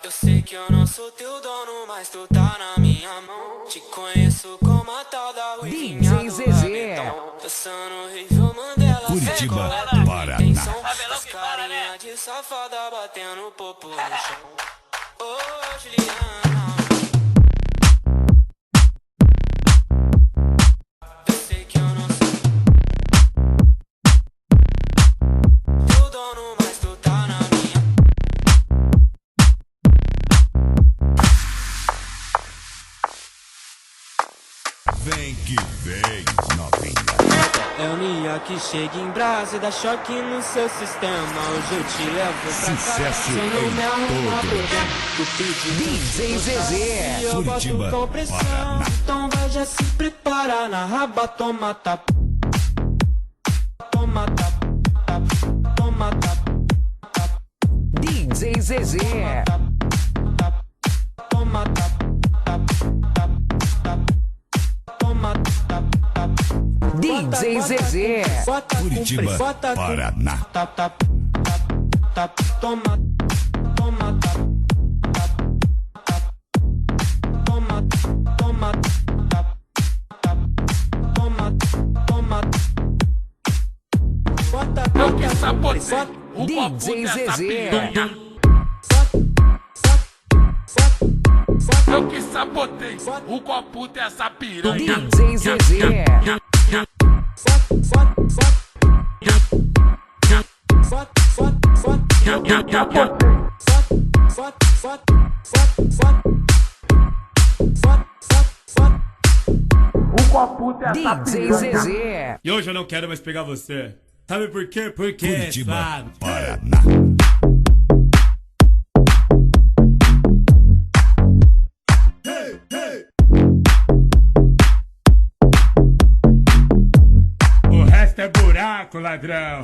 Eu sei que eu não sou teu dono, mas tu tá na minha mão. Te conheço como a tal da ruivinha do Rabetão. Dançando horrível Mandela, Curitiba, Paraná. As carinha de safada batendo popo no chão. Ô, Juliana, eu sei que eu não sou teu dono, mas tu tá na minha. Vem que vem, novinha. É o Nia que chega em brasa e dá choque no seu sistema. Hoje eu te levo pra Sucesso casa. Se eu não em me arrumar todo por dentro, tu pedindo DJ Zezé. e eu Curitiba, boto com pressão. Paraná. Então vai já se preparar na raba, toma tapa. Toma tapa, tapa, toma tapa, DJ Zezé. tapa, toma tapa, tapa, tapa, toma tapa, tapa. DJ Zezé. Bota com Curitiba, pressão, bota com Paraná. tap tap tap tap, toma toma tap tap tap, toma toma tap tap, toma toma. Bota Eu que sabotei o DJ copo dessa Zezé. piranha. Eu que sabotei o copo dessa piranha. DJ Zezé. O copo dessa DJ piranha. Zezé. E hoje eu não quero mais pegar você. Sabe por quê? Porque, Curitiba, sabe? Paraná. O resto é buraco, ladrão.